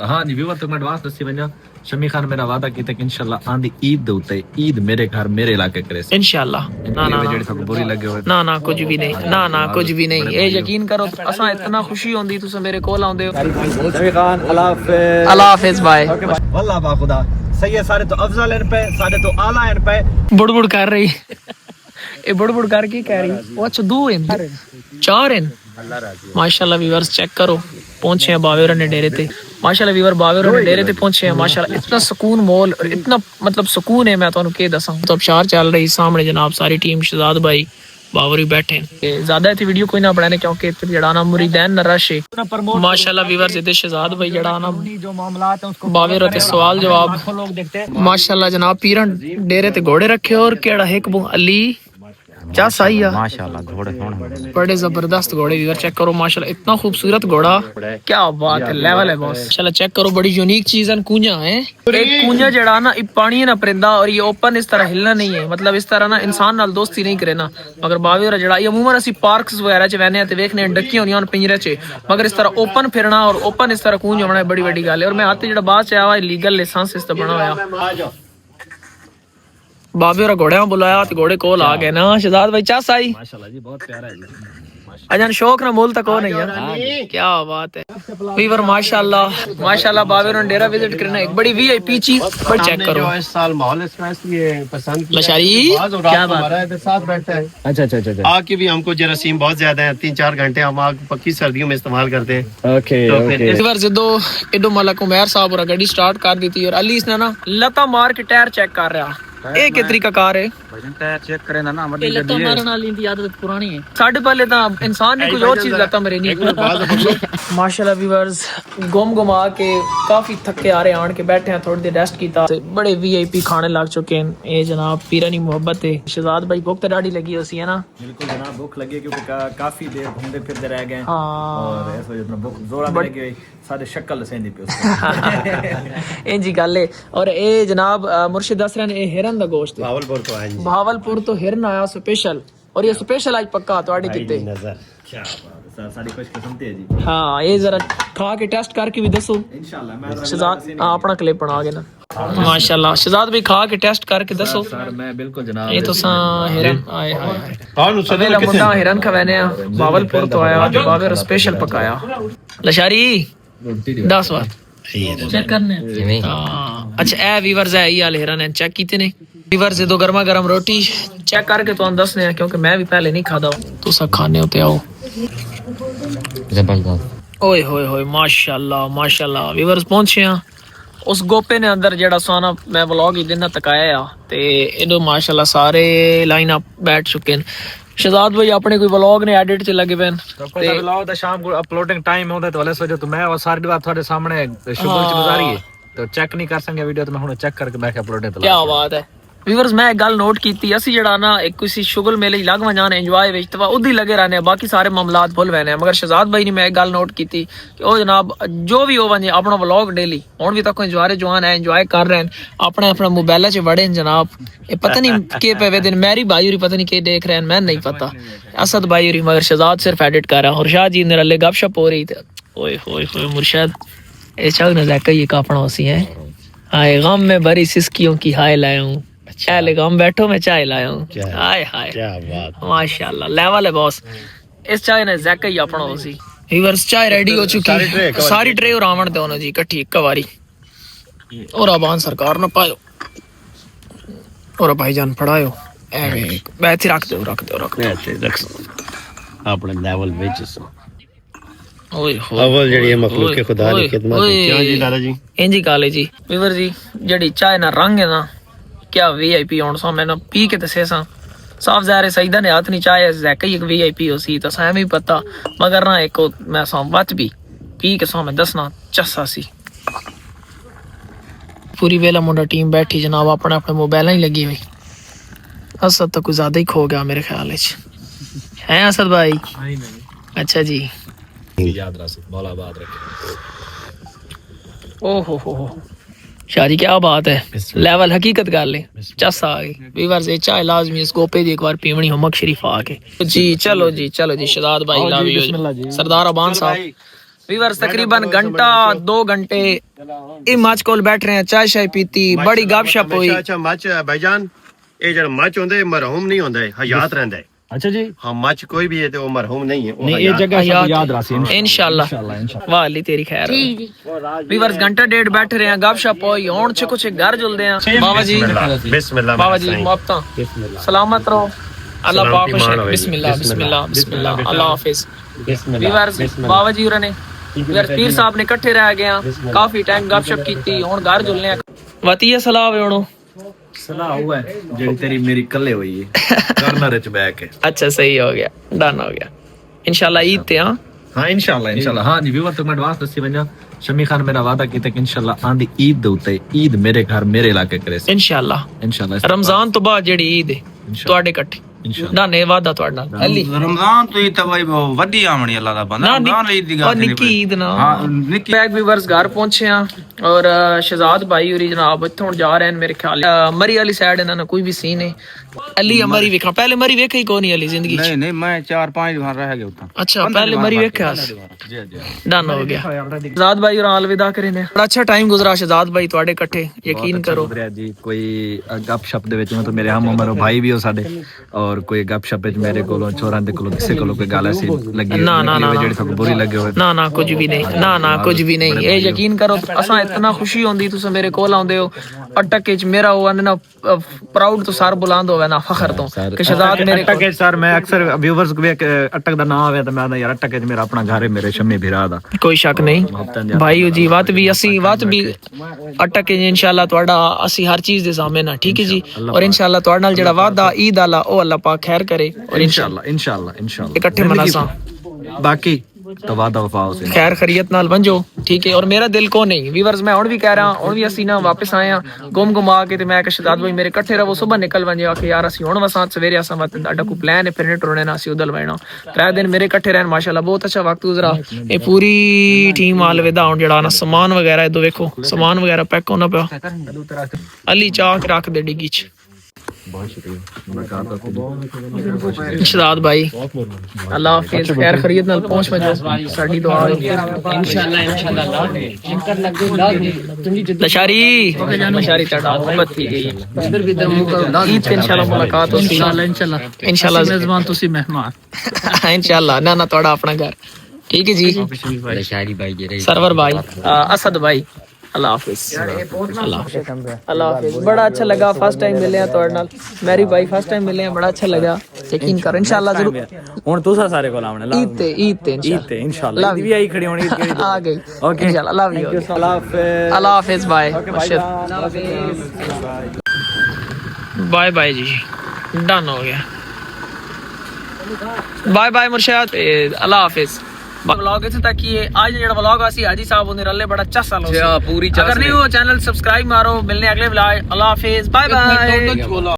हाँ जी व्यूअर तो मैं एडवांस दसी वना शमी खान मेरा वादा कीता कि इंशाल्लाह आंदी ईद दे उत्ते ईद मेरे घर मेरे इलाके करे इंशाल्लाह ना ना जेड़ी तक बुरी लगे होए ना ना कुछ भी नहीं ना ना कुछ भी नहीं ये यकीन करो असा इतना खुशी होंदी तुसे मेरे कोल आंदे हो शमी खान अल्लाह हाफिज बाय वल्लाह बा खुदा सही है सारे तो अफजल इन पे सारे तो आला इन पे बुड़बुड़ कर रही ये बुड़बुड़ कर की कह रही वो अच्छा 2 इन 4 इन माशाल्लाह व्यूअर्स चेक करो पहुंचे हैं बावेरा ने डेरे थे माशाल्लाह व्यूअर बावेरा ने डेरे थे पहुंचे हैं माशाल्लाह इतना सुकून मॉल और इतना मतलब सुकून है मैं तो के दसा तो अब शार चल रही सामने जनाब सारी टीम शहजाद भाई बावरी बैठे ज्यादा इतनी वीडियो कोई ना बनाने क्योंकि जड़ा ना मुरीदैन न रश है माशाल्लाह व्यूअर्स इधर शहजाद भाई जड़ा ना जो मामलात है उसको बावेरा ते सवाल जवाब लोग देखते हैं माशाल्लाह जनाब पीरन डेरे ते घोड़े रखे और केड़ा हिक अली क्या सही है माशाल्लाह घोड़े सोने बड़े जबरदस्त घोड़े व्यूअर चेक करो माशाल्लाह इतना खूबसूरत घोड़ा क्या बात है लेवल है बॉस माशाल्लाह चेक करो बड़ी यूनिक चीज है कूंजा है एक कूंजा जड़ा ना पानी है ना परिंदा और ये ओपन इस तरह हिलना नहीं है मतलब इस तरह ना इंसान नाल दोस्ती नहीं करे ना मगर बावेरा जड़ा ये अमूमन असि पार्क्स वगैरह च वहने ते देखने डक्कियां होंदियां पिंजरे च मगर इस तरह ओपन फिरना और ओपन इस तरह कूंज होना बड़ी बड़ी गल है और मैं हाथ जड़ा बात च आया लीगल लाइसेंस इस बना होया बाबे और घोड़े बुलाया तो घोड़े कोल आ गए ना शहजाद भाई चास आई माशाल्लाह जी बहुत प्यारा है जी अजन शौक ना मोल तक हो नहीं है क्या बात है वीवर माशाल्लाह माशाल्लाह बाबे ने डेरा विजिट करना एक बड़ी वीआईपी चीज पर चेक करो इस साल माहौल इसलिए पसंद किया लशारी क्या बात है साथ बैठा है अच्छा आग की भी हमको जरासीम बहुत ज्यादा है 3-4 घंटे हम आग पक्की सर्दियों में इस्तेमाल करते हैं ओके वीवर जिदो एडो मलक उमर साहब और गाड़ी स्टार्ट कर दी थी और अली इसने ना लता मार के टायर चेक कर रहा ਇਹ ਕਿ ਤਰੀਕਾ ਕਾਰ ਹੈ भजन टायर चेक करे ना ਵੱਡੀ ਲੱਤਾਂ ਮਾਰਨ ਵਾਲੀ ਦੀ ਆਦਤ ਪੁਰਾਣੀ ਹੈ ਸਾਡੇ ਪਹਿਲੇ ਤਾਂ ਇਨਸਾਨ ਨੇ ਕੋਈ ਹੋਰ ਚੀਜ਼ ਲੱਤਾਂ ਮਰੇ ਨਹੀਂ ਮਾਸ਼ਾਅੱਲਾ ਵੀਵਰਸ ਗੁੰਮ ਗੁਮਾ ਕੇ ਕਾਫੀ ਥੱਕੇ ਆ ਰਹੇ ਆਣ ਕੇ ਬੈਠੇ ਆ ਥੋੜੀ ਦੇਰ ਰੈਸਟ ਕੀਤਾ ਤੇ ਬੜੇ ਵੀਆਈਪੀ ਖਾਣੇ ਲੱਗ ਚੁੱਕੇ ਹਨ ਇਹ ਜਨਾਬ ਪੀਰਾਨੀ ਮੁਹੱਬਤ ਤੇ शहजाद भाई भूख तो डाढ़ी लगी होसी है ना बिल्कुल जनाब भूख लगी क्योंकि काफी देर घूमते फिरते रह गए हाँ और इस वजह से भूख जोरा में लगी हुई सारे शक्ल सेंदी पे इंजी गल है और ए जनाब मुर्शिद दस रहे ने हिरन दा गोश्त भावलपुर तो आए भावलपुर तो हिरन आया स्पेशल और ये स्पेशल आज पक्का ਤੁਹਾਡੇ ਕਿਤੇ नजर क्या बात है सारी कुछ किस्म है जी हाँ ये जरा खा के टेस्ट करके भी दसो इंशाल्लाह मैं शहजाद अपना क्लिप बना के ना माशाल्लाह शहजाद भाई खा के टेस्ट करके दसो सर मैं बिल्कुल जनाब ये तो सा हिरन आए हाय कौन अगला मुंडा हिरन खवाने भावलपुर तो आया आज बाबर स्पेशल पकाया लशारी 10 बार चेक करने अच्छा ए व्यूअर्स है ये वाले हिरन चेक कीते ने व्यूअर्स दो गर्मा गर्म रोटी चेक करके तो दसने हैं क्योंकि मैं भी पहले नहीं खाता तो सब खाने होते आओ जबरदस्त ओए होए होए माशाल्लाह माशाल्लाह व्यूअर्स पहुंचे हैं उस गोपे ने अंदर जेड़ा सोना मैं व्लॉग ही दिन तकाया ते इदो माशाल्लाह सारे लाइन अप बैठ चुके हैं शहजाद भाई अपने कोई व्लॉग ने एडिट च लगे हुए ते व्लॉग दा शाम को अपलोडिंग टाइम होता तो वाले सोचो तो मैं और सारी बात थोड़े सामने शुगल च गुजारी है तो चेक नहीं कर सकेंगे वीडियो तो मैं हुन चेक करके मैं अपलोडिंग तो क्या बात है व्यूअर्स मैं एक गल नोट की असी जड़ा ना एक किसी शुगल मेले लगवा जाने एंजॉय विच तो उदी लगे रहने बाकी सारे मामलात भुल वैने मगर शहजाद भाई ने मैं एक गल नोट की कि ओ जनाब जो भी हो वने अपना व्लॉग डेली हुन भी तक एंजॉय जवान है एंजॉय कर रहे हैं अपने अपना मोबाइल च वड़े जनाब ये पता नहीं के पे दिन मेरी भाई पता नहीं के देख रहे हैं मैं नहीं पता असद भाई मगर शहजाद सिर्फ एडिट कर रहा है और शाह जी ने रले गपशप हो रही थी ओए होए होए मुर्शद ए चाह न जाके ये कापना होसी है हाय गम में भरी सिसकियों की हाय लाया हूं चाय लगाऊं बैठो मैं चाय लाया हूं हाय हाय क्या बात माशाल्लाह लेवल है बॉस इस चाय ने जैक ही अपना होसी व्यूअर्स चाय रेडी हो चुकी है सारी ट्रे और रावण दोनों जी इकट्ठी एक बारी और आबान सरकार ना पायो और भाईजान फड़ायो ए बैठ रख दो अपने लेवल विच ओए अव्वल जड़ी मखलूक के खुदा की खिदमत क्यों जी लाला जी इंजी काले जी व्यूअर जी जड़ी चाय ना रंग है ना क्या वीआईपी होन सो मैं ना पी के दसे सा साफ ज़ाहिर सईदा ने हाथ नहीं चाहे जैक ही एक वीआईपी हो सी तो साम ही पता मगर ना एक मैं सो वच भी पी के सो मैं दसना चस्सा सी पूरी वेला मुंडा टीम बैठी जनाब अपने अपने मोबाइल ही लगी हुई असद तो कुछ ज्यादा ही खो गया मेरे ख्याल है असद भाई अच्छा जी याद रख मौला आबाद रखे ओहो हो शादी क्या बात है लेवल हकीकत गल है चस आ गई व्यूअर्स ये चाय लाजमी इस गोपे दी एक बार पीवनी हमक शरीफ आके जी चलो जी शहजाद भाई लव यू सरदार अबान साहब व्यूअर्स तकरीबन घंटा 2 घंटे इमाज कोल बैठ रहे हैं, चाय शाय पीती, बड़ी गपशप हुई। अच्छा मच भाईजान ये जड़ा मच होंदे मरहूम नहीं होंदा है, हयात रहंदा है। अच्छा जी। हाँ मच कोई भी है तो वो मरहूम नहीं है, वो नहीं ये हयात- जगह सब याद रखी इंशाल्लाह। वाह अली तेरी खैर। व्यूअर्स घंटा डेढ़ बैठ रहे हैं, गपशप हुई, हुन च कुछ घर जुलदे हैं। बाबा जी बिस्मिल्लाह बाबा जी मेरा मुआफ्ता सलामत रहो, अल्लाह पाक खुश रखे। बिस्मिल्लाह बिस्मिल्लाह बिस्मिल्लाह, अल्लाह हाफिज। व्यूअर्स बाबा जी होरां ने व्यूअर्स पीर साहब ने इकट्ठे रह गए हैं, काफी टाइम गपशप कीती, हुन घर जुलने हैं। वतिया सलाह वे हुण सलाह हुआ है जेडी तेरी मेरी कल्ले हुई है कर्नर च बैठ के। अच्छा सही हो गया, डन हो गया इंशाल्लाह। ईद ते हां हाँ इंशाल्लाह हाँ जी। व्यूअर तो मैं एडवांस दसी वंजा, शमी खान मेरा वादा कीता कि इंशाल्लाह आंदी ईद दे उत्ते ईद मेरे घर मेरे इलाके करे इंशाल्लाह। इंशाल्लाह रमजान तो बाद जेडी ईद है ਤੁਹਾਡੇ ਇਕੱਠੇ ਨਾ ਨੇ ਵਾਦਾ ਤੁਹਾਡਾ ਅਲੀ रमजान तो ई तो भाई वड्डी आमणी अल्लाह दा बंदा रमजान ईद दी और गल निक्की ईद ना। हां निक्की बैक व्यूअर्स घर पहुंचे हैं और शहजाद भाई और जनाब इत्थों हुण जा रहे हैं मेरे ख्याल मरी वाली साइड इन्हां कोई भी सीन है। अली मरी वेखा, पहले मरी वेखा ही कोई नहीं अली जिंदगी नहीं नहीं मैं 4-5 दिन रह गया उतना। अच्छा पहले मरी वेखा डन हो गया। शहजाद भाई और अलविदा करे ने, बड़ा अच्छा टाइम गुजरा शहजाद भाई ਤੁਹਾਡੇ ਇਕੱਠੇ, ਯਕੀਨ ਕਰੋ। जी कोई गपशप दे विच मतलब मेरे हम उम्र भाई भी हो साडे और कोई गपशप विच मेरे कोलों छोरां दे कोलों किसे कोलों कोई गल ऐसी लगी ना ना ना जेडी तक बुरी लगे होवे ना ना कुछ भी नहीं, ना ना कुछ भी नहीं। ये यकीन करो असा इतना खुशी होंदी तुम मेरे कोल आउंदे हो अटक च मेरा वो ना प्राउड तो सार बुलंद होवे ना फखर तो कि शहजाद मेरे अटक च सर मैं अक्सर व्यूअर्स को अटक दा नाम आवे तो मैं यार अटक च मेरा अपना घर है, मेरे शम्मी भिरा दा कोई शक नहीं भाई जी। वत भी असी वत भी अटक इंशाल्लाह ਤੁਹਾਡਾ ਅਸੀਂ हर चीज दे सामने ना ठीक है जी। और इंशाल्लाह ਤੁਹਾਡੇ ਨਾਲ ਜਿਹੜਾ ਵਾਦਾ ईद वाला ਉਹ अल्लाह पाक खैर करे और इंशाल्लाह इकट्ठे मनासा बाकी तो वादा वफा हो से खैर खैरियत नाल बन जाओ ठीक है। और मेरा दिल को नहीं व्यूअर्स मैं हुण भी कह रहा हुण भी ਅਸੀਂ ना वापस आए हां गुम गुमा के ते मैं शहजाद भाई मेरे इकट्ठे रहो सुबह निकल वंजे आके यार ਅਸੀਂ हुण वसात सवेरे असा मत अड्डा को प्लान है फिर टुरने ना ਅਸੀਂ उदल वैना 3 दिन मेरे इकट्ठे रहन माशाल्लाह बहुत अच्छा वक्त गुजरा। ये पूरी टीम अलविदा हुण जेड़ा ना सामान वगैरह इधर देखो सामान वगैरह पैक होना पिया। अली चाक रख दे डिग्गी च। शहजाद भाई अल्लाह हाफिज खैर खैरियत नाल पहुंच वजो साडी दुआ इंशाल्लाह लशारी लशारी तड़ा मोहब्बत थी गई इधर भी इधर मुंह करो ईद पे इंशाल्लाह मुलाकात होगी इंशाल्लाह मेजबान तुसी मेहमान इंशाल्लाह ना ना तोड़ा अपना घर ठीक है जी। लशारी भाई सरवर भाई असद भाई अल्लाह हाफिज अल्लाह हाफिज। बड़ा अच्छा लगा फर्स्ट टाइम मिले हैं तोड़ नाल मेरी भाई फर्स्ट टाइम मिले हैं बड़ा अच्छा लगा यकीन करो इंशाल्लाह जरूर ਹੁਣ ਤੁਸੀਂ ਸਾਰੇ ਕੋਲ ਆਉਣਾ ईद ते इंशाल्लाह ईद भी आई खड़ी होनी आ गई इंशाल्लाह लव यू अल्लाह हाफिज बाय बाय बाय जी डन हो गया बाय बाय मुर्शिद अल्लाह हाफिज। व्लॉग इत्थे तक ही है आज जेड़ा व्लॉग आसी हाजी साहब ने रले बड़ा अच्छा साल हो पूरी अगर नहीं हो चैनल सब्सक्राइब मारो मिलने अगले व्लॉग अल्लाह हाफिज बाय बाय।